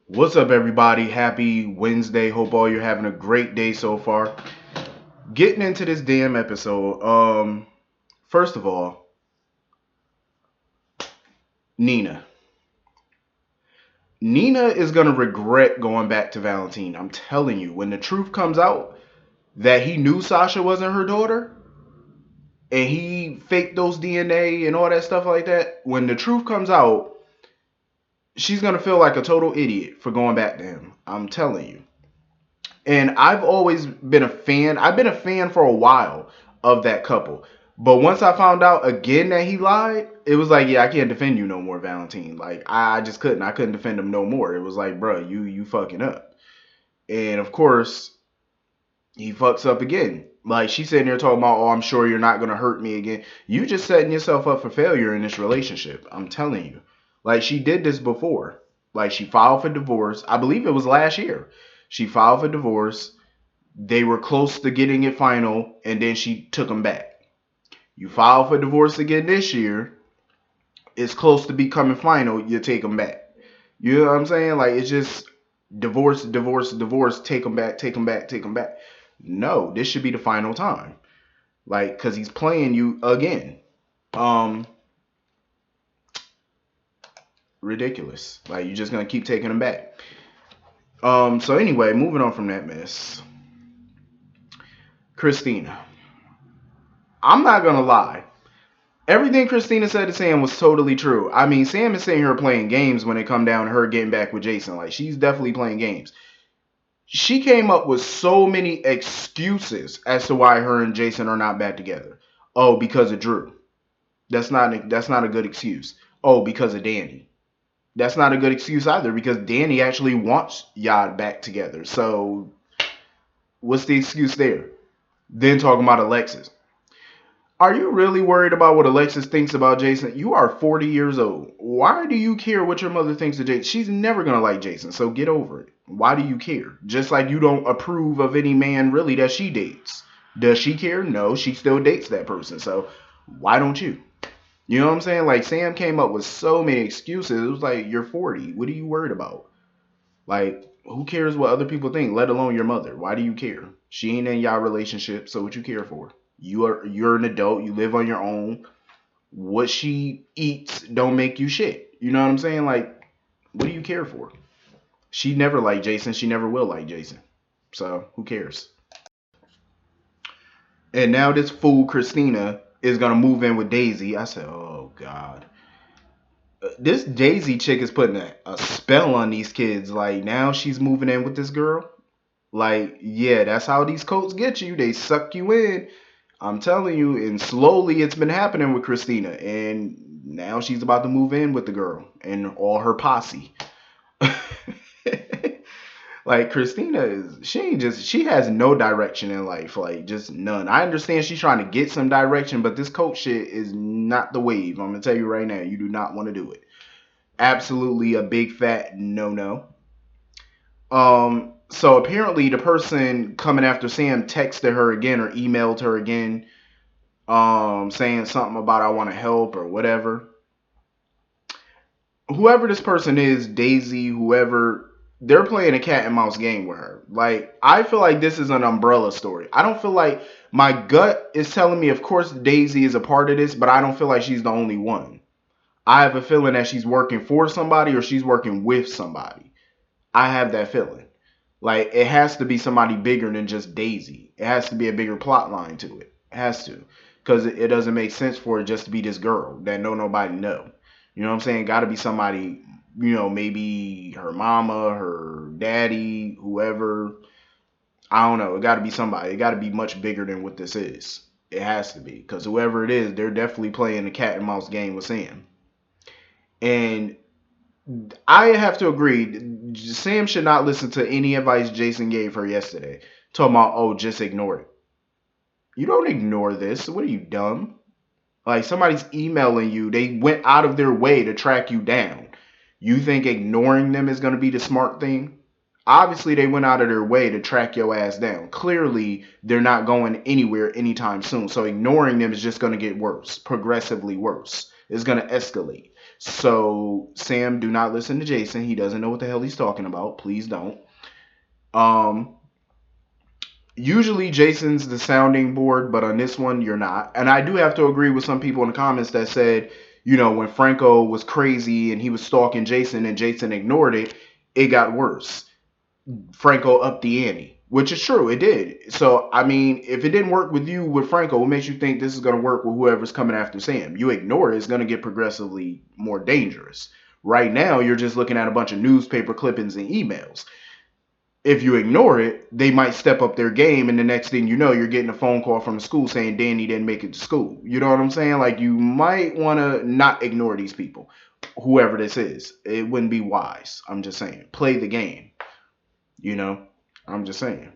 What's up, everybody? Happy Wednesday. Hope all you're having a great day so far. Getting into this damn episode. First of all, Nina. Nina is gonna regret going back to Valentine. I'm telling you, when the truth comes out that he knew Sasha wasn't her daughter and he faked those DNA and all that stuff like that, when the truth comes out, she's gonna feel like a total idiot for going back to him. I'm telling you. And I've always been a fan. I've been a fan for a while of that couple. But once I found out again that he lied, it was like, yeah, I can't defend you no more, Valentine. Like I just couldn't. I couldn't defend him no more. It was like, bro, you fucking up. And of course, he fucks up again. Like she's sitting there talking about, oh, I'm sure you're not gonna hurt me again. You just setting yourself up for failure in this relationship. I'm telling you. Like she did this before. Like she filed for divorce. I believe it was last year. She filed for divorce. They were close to getting it final, and then she took them back. You file for divorce again this year. It's close to becoming final. You take them back. You know what I'm saying? Like it's just divorce, divorce, divorce. Take them back, take them back, take them back. No, this should be the final time. Like, cause he's playing you again. Um, Ridiculous. Like you're just gonna keep taking them back. So anyway, moving on from that mess. Christina. I'm not gonna lie. Everything Christina said to Sam was totally true. I mean, Sam is sitting here playing games when it come down to her getting back with Jason. Like, she's definitely playing games. She came up with so many excuses as to why her and Jason are not back together. Oh, because of Drew. That's not a good excuse. Oh, because of Danny. That's not a good excuse either because Danny actually wants y'all back together. So, what's the excuse there? Then talking about Alexis. Are you really worried about what Alexis thinks about Jason? You are 40 years old. Why do you care what your mother thinks of Jason? She's never going to like Jason, so get over it. Why do you care? Just like you don't approve of any man really that she dates. Does she care? No, she still dates that person. So why don't you? You know what I'm saying? Like Sam came up with so many excuses. It was like, you're 40. What are you worried about? Like, who cares what other people think, let alone your mother? Why do you care? She ain't in y'all relationship, so what you care for? You're an adult, you live on your own. What she eats don't make you shit. You know what I'm saying? Like, what do you care for? She never liked Jason, she never will like Jason. So who cares? And now this fool Christina is gonna move in with Daisy. I said, oh God. This Daisy chick is putting a spell on these kids. Like now she's moving in with this girl. Like, yeah, that's how these cults get you. They suck you in. I'm telling you, and slowly it's been happening with Christina. And now she's about to move in with the girl and all her posse. Like Christina is she has no direction in life, like just none. I understand she's trying to get some direction, but this coach shit is not the wave. I'm gonna tell you right now, you do not want to do it. Absolutely a big fat no no. So apparently the person coming after Sam texted her again or emailed her again, saying something about I want to help or whatever. Whoever this person is, Daisy, whoever, they're playing a cat and mouse game with her. Like, I feel like this is an umbrella story. I don't feel like my gut is telling me, of course, Daisy is a part of this, but I don't feel like she's the only one. I have a feeling that she's working for somebody or she's working with somebody. I have that feeling. Like, it has to be somebody bigger than just Daisy. It has to be a bigger plot line to it. It has to. Because it doesn't make sense for it just to be this girl that nobody know. You know what I'm saying? Got to be somebody, maybe her mama, her daddy, whoever. I don't know. It got to be somebody. It got to be much bigger than what this is. It has to be. Because whoever it is, they're definitely playing the cat and mouse game with Sam. And I have to agree. Sam should not listen to any advice Jason gave her yesterday. Talking about, oh, just ignore it. You don't ignore this. What are you, dumb? Like somebody's emailing you. They went out of their way to track you down. You think ignoring them is going to be the smart thing? Obviously, they went out of their way to track your ass down. Clearly, they're not going anywhere anytime soon. So ignoring them is just going to get worse, progressively worse. It's going to escalate. So Sam, do not listen to Jason. He doesn't know what the hell he's talking about. Please don't. Um, Usually Jason's the sounding board, but on this one you're not. And I do have to agree with some people in the comments that said, when Franco was crazy and he was stalking Jason and Jason ignored it, it got worse. Franco upped the ante, which is true. It did. So, I mean, if it didn't work with you with Franco, what makes you think this is going to work with whoever's coming after Sam? You ignore it, it's going to get progressively more dangerous. Right now, you're just looking at a bunch of newspaper clippings and emails. If you ignore it, they might step up their game, and the next thing you know, you're getting a phone call from the school saying Danny didn't make it to school. You know what I'm saying? Like, you might want to not ignore these people, whoever this is. It wouldn't be wise. I'm just saying. Play the game. I'm just saying.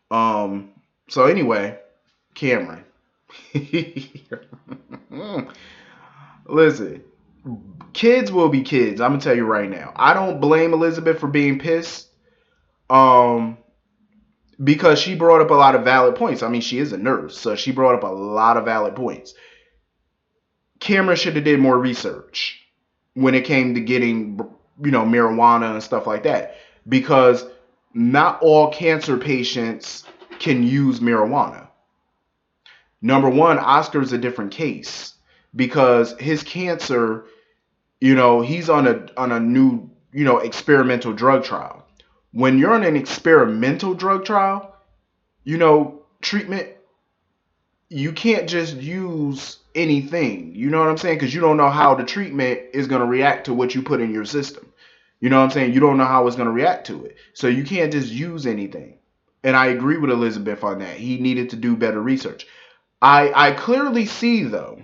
So anyway, Cameron. Listen, kids will be kids. I'm gonna tell you right now. I don't blame Elizabeth for being pissed. Because she brought up a lot of valid points. I mean, she is a nurse, so she brought up a lot of valid points. Cameron should have did more research when it came to getting, marijuana and stuff like that. Because not all cancer patients can use marijuana. Number one, Oscar's a different case because his cancer, he's on a new, experimental drug trial. When you're on an experimental drug trial, treatment, you can't just use anything. You know what I'm saying? Because you don't know how the treatment is going to react to what you put in your system. You know what I'm saying? You don't know how it's going to react to it. So you can't just use anything. And I agree with Elizabeth on that. He needed to do better research. I clearly see, though,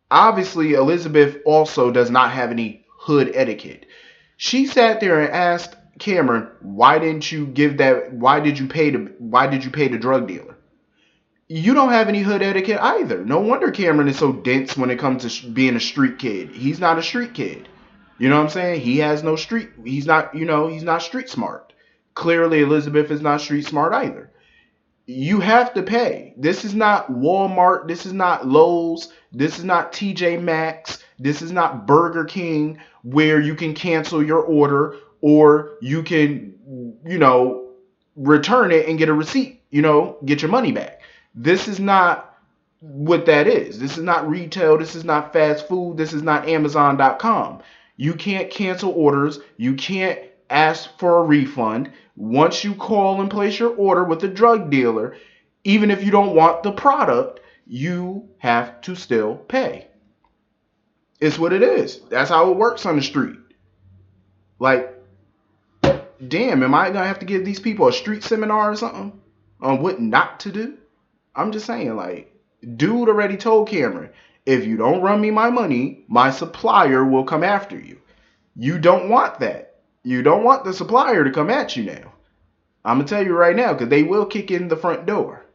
obviously Elizabeth also does not have any hood etiquette. She sat there and asked Cameron, why did you pay the drug dealer? You don't have any hood etiquette either. No wonder Cameron is so dense when it comes to being a street kid. He's not a street kid. You know what I'm saying? He has no street. He's not street smart. Clearly, Elizabeth is not street smart either. You have to pay. This is not Walmart. This is not Lowe's. This is not TJ Maxx. This is not Burger King where you can cancel your order or you can, return it and get a receipt, get your money back. This is not what that is. This is not retail. This is not fast food. This is not Amazon.com. You can't cancel orders. You can't ask for a refund. Once you call and place your order with the drug dealer, even if you don't want the product, you have to still pay. It's what it is. That's how it works on the street. Like, damn, am I going to have to give these people a street seminar or something on what not to do? I'm just saying, like, dude already told Cameron, if you don't run me my money, my supplier will come after you. You don't want that. You don't want the supplier to come at you now. I'm going to tell you right now, because they will kick in the front door.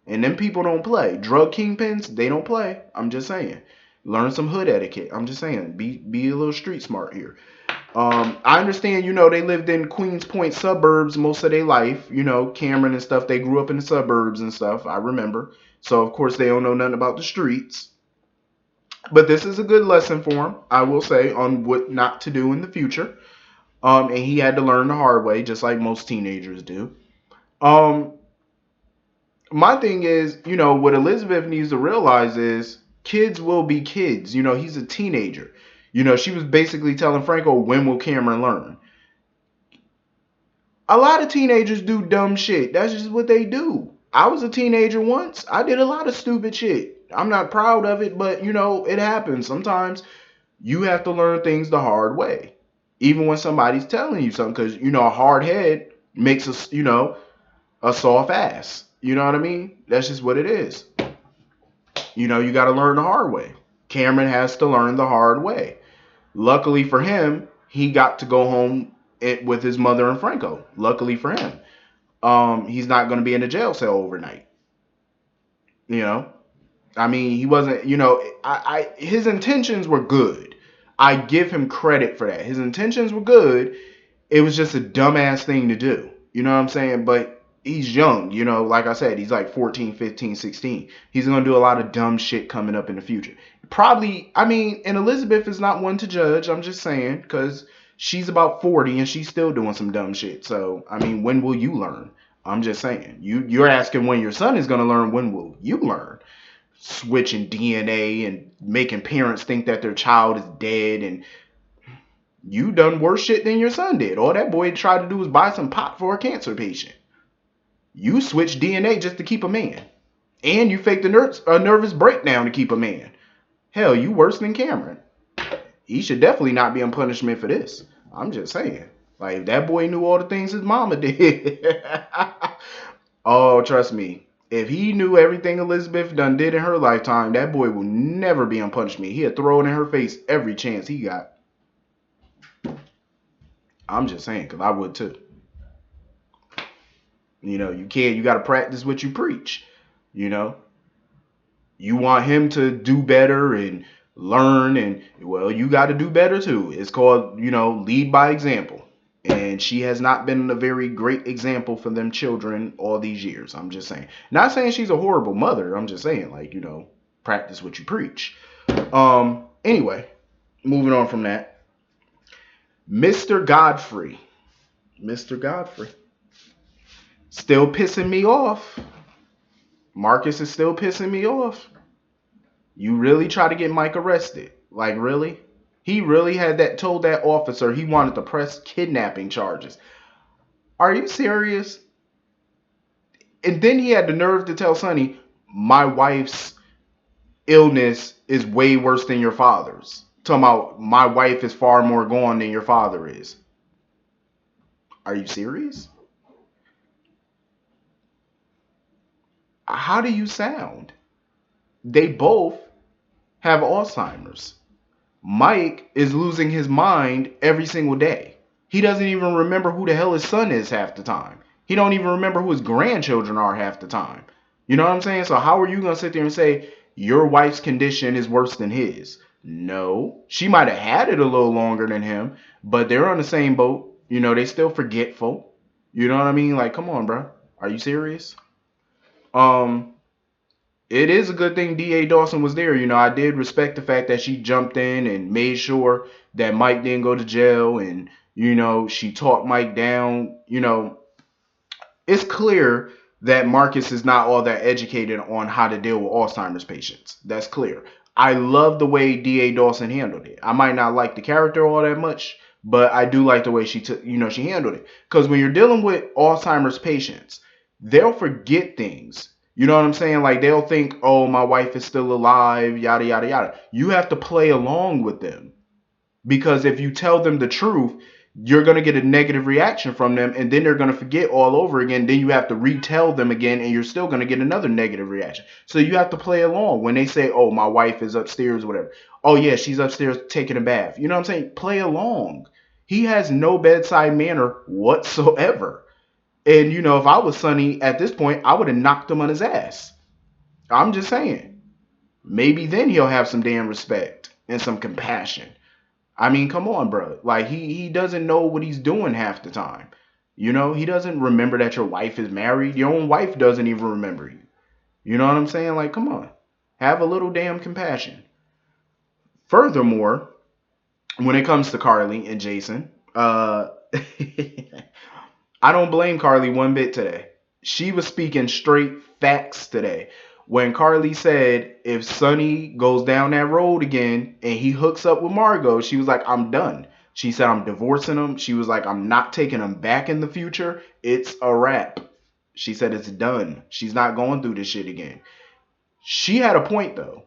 And them people don't play. Drug kingpins, they don't play. I'm just saying. Learn some hood etiquette. I'm just saying. Be a little street smart here. I understand, they lived in Queens Point suburbs most of their life. Cameron and stuff, they grew up in the suburbs and stuff. I remember. So, of course, they don't know nothing about the streets. But this is a good lesson for him, I will say, on what not to do in the future. And he had to learn the hard way, just like most teenagers do. My thing is, what Elizabeth needs to realize is kids will be kids. He's a teenager. She was basically telling Franco, when will Cameron learn? A lot of teenagers do dumb shit. That's just what they do. I was a teenager once. I did a lot of stupid shit. I'm not proud of it, but, it happens. Sometimes you have to learn things the hard way. Even when somebody's telling you something. Because, a hard head makes us, a soft ass. You know what I mean? That's just what it is. You got to learn the hard way. Cameron has to learn the hard way. Luckily for him, he got to go home with his mother and Franco. Luckily for him. He's not going to be in a jail cell overnight. I mean, he wasn't, his intentions were good. I give him credit for that. His intentions were good. It was just a dumbass thing to do. You know what I'm saying? But he's young, you know, like I said, he's like 14, 15, 16. He's going to do a lot of dumb shit coming up in the future. Probably, I mean, and Elizabeth is not one to judge. I'm just saying, because she's about 40 and she's still doing some dumb shit. So, I mean, when will you learn? I'm just saying. You're asking when your son is going to learn. When will you learn? Switching DNA and making parents think that their child is dead, and you done worse shit than your son did. All that boy tried to do was buy some pot for a cancer patient. You switched DNA just to keep a man. And you faked a nervous breakdown to keep a man. Hell, you worse than Cameron. He should definitely not be on punishment for this. I'm just saying. Like, if that boy knew all the things his mama did. Oh, trust me. If he knew everything Elizabeth done did in her lifetime, that boy will never be on punishment. He'll throw it in her face every chance he got. I'm just saying, because I would too. You know, you got to practice what you preach. You know, you want him to do better and learn, and well, you got to do better too. It's called, you know, lead by example. And she has not been a very great example for them children all these years. I'm just saying. Not saying she's a horrible mother. I'm just saying, like, you know, practice what you preach. Anyway, moving on from that. Mr. Godfrey. Mr. Godfrey. Still pissing me off. Marcus is still pissing me off. You really try to get Mike arrested. Like, really? He really told that officer he wanted to press kidnapping charges. Are you serious? And then he had the nerve to tell Sonny, my wife's illness is way worse than your father's. Talking about my wife is far more gone than your father is. Are you serious? How do you sound? They both have Alzheimer's. Mike is losing his mind every single day. He doesn't even remember who the hell his son is half the time. He don't even remember who his grandchildren are half the time. You know what I'm saying? So how are you going to sit there and say your wife's condition is worse than his? No. She might have had it a little longer than him, but they're on the same boat. You know, they still forgetful. You know what I mean? Like, come on, bro. Are you serious? It is a good thing D.A. Dawson was there. You know, I did respect the fact that she jumped in and made sure that Mike didn't go to jail, and, you know, she talked Mike down. You know, it's clear that Marcus is not all that educated on how to deal with Alzheimer's patients. That's clear. I love the way D.A. Dawson handled it. I might not like the character all that much, but I do like the way she handled it. Because when you're dealing with Alzheimer's patients, they'll forget things. You know what I'm saying? Like, they'll think, oh, my wife is still alive, yada, yada, yada. You have to play along with them. Because if you tell them the truth, you're going to get a negative reaction from them, and then they're going to forget all over again. Then you have to retell them again, and you're still going to get another negative reaction. So you have to play along. When they say, oh, my wife is upstairs, whatever. Oh, yeah, she's upstairs taking a bath. You know what I'm saying? Play along. He has no bedside manner whatsoever. And, you know, if I was Sonny at this point, I would have knocked him on his ass. I'm just saying. Maybe then he'll have some damn respect and some compassion. I mean, come on, bro. Like, he doesn't know what he's doing half the time. You know, he doesn't remember that your wife is married. Your own wife doesn't even remember you. You know what I'm saying? Like, come on. Have a little damn compassion. Furthermore, when it comes to Carly and Jason, I don't blame Carly one bit today. She was speaking straight facts today. When Carly said if Sonny goes down that road again and he hooks up with Margot, she was like, I'm done. She said, I'm divorcing him. She was like, I'm not taking him back in the future. It's a wrap. She said it's done. She's not going through this shit again. She had a point, though.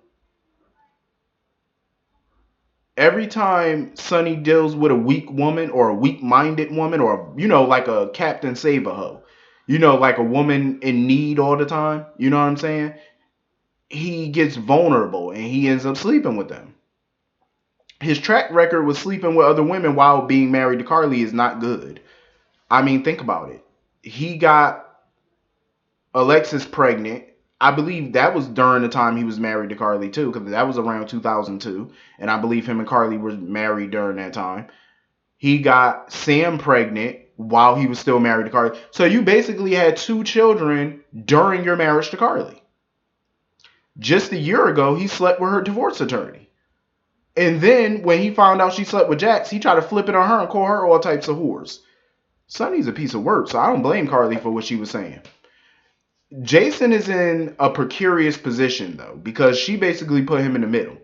Every time Sonny deals with a weak woman or a weak-minded woman or, you know, like a Captain Save-A-Ho, you know, like a woman in need all the time, you know what I'm saying? He gets vulnerable and he ends up sleeping with them. His track record with sleeping with other women while being married to Carly is not good. I mean, think about it. He got Alexis pregnant. I believe that was during the time he was married to Carly too, because that was around 2002, and I believe him and Carly were married during that time. He got Sam pregnant while he was still married to Carly. So you basically had 2 children during your marriage to Carly. Just a year ago, he slept with her divorce attorney. And then when he found out she slept with Jax, he tried to flip it on her and call her all types of whores. Sonny's a piece of work, so I don't blame Carly for what she was saying. Jason is in a precarious position, though, because she basically put him in the middle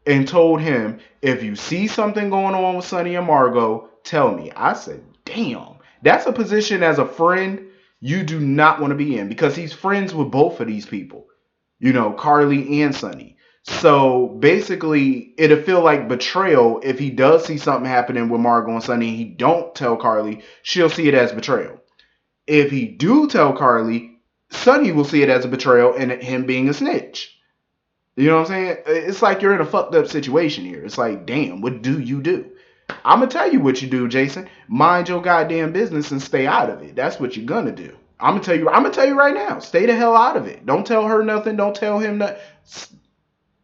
and told him, if you see something going on with Sonny and Margot, tell me. I said, damn, that's a position as a friend you do not want to be in, because he's friends with both of these people, you know, Carly and Sonny. So basically, it'll feel like betrayal if he does see something happening with Margot and Sonny and he don't tell Carly. She'll see it as betrayal. If he do tell Carly, Sonny will see it as a betrayal and him being a snitch. You know what I'm saying? It's like you're in a fucked up situation here. It's like, damn, what do you do? I'm going to tell you what you do, Jason. Mind your goddamn business and stay out of it. That's what you're going to do. I'm going to tell you right now. Stay the hell out of it. Don't tell her nothing. Don't tell him nothing.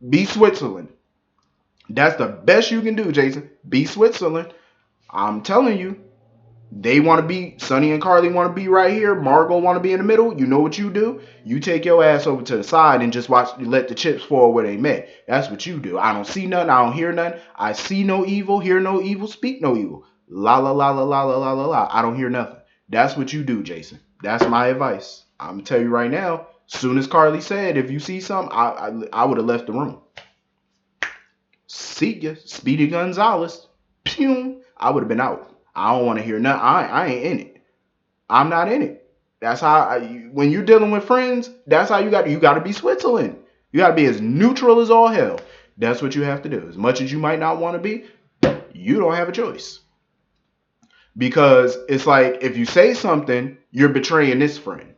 Be Switzerland. That's the best you can do, Jason. Be Switzerland. I'm telling you. They want to be, Sonny and Carly want to be right here. Margot want to be in the middle. You know what you do? You take your ass over to the side and just watch, let the chips fall where they may. That's what you do. I don't see nothing. I don't hear nothing. I see no evil, hear no evil, speak no evil. La la la la la la la la la. I don't hear nothing. That's what you do, Jason. That's my advice. I'm going to tell you right now. Soon as Carly said, if you see something, I would have left the room. See ya. Speedy Gonzalez. Pew. I would have been out. I don't want to hear nothing. I ain't in it. I'm not in it. That's how, when you're dealing with friends, that's how you got to be Switzerland. You got to be as neutral as all hell. That's what you have to do. As much as you might not want to be, you don't have a choice. Because it's like, if you say something, you're betraying this friend.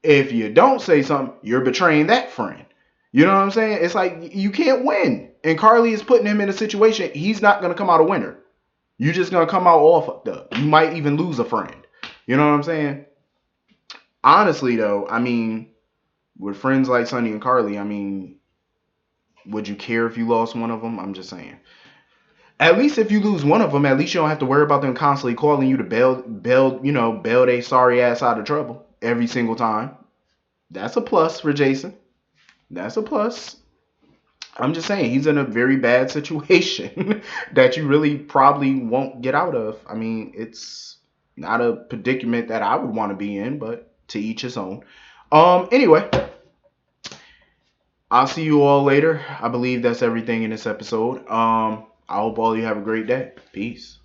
If you don't say something, you're betraying that friend. You know what I'm saying? It's like, you can't win. And Carly is putting him in a situation, he's not going to come out a winner. You're just going to come out all fucked up. You might even lose a friend. You know what I'm saying? Honestly, though, I mean, with friends like Sonny and Carly, I mean, would you care if you lost one of them? I'm just saying. At least if you lose one of them, at least you don't have to worry about them constantly calling you to bail they sorry ass out of trouble every single time. That's a plus for Jason. That's a plus. I'm just saying, he's in a very bad situation that you really probably won't get out of. I mean, it's not a predicament that I would want to be in, but to each his own. Anyway, I'll see you all later. I believe that's everything in this episode. I hope all of you have a great day. Peace.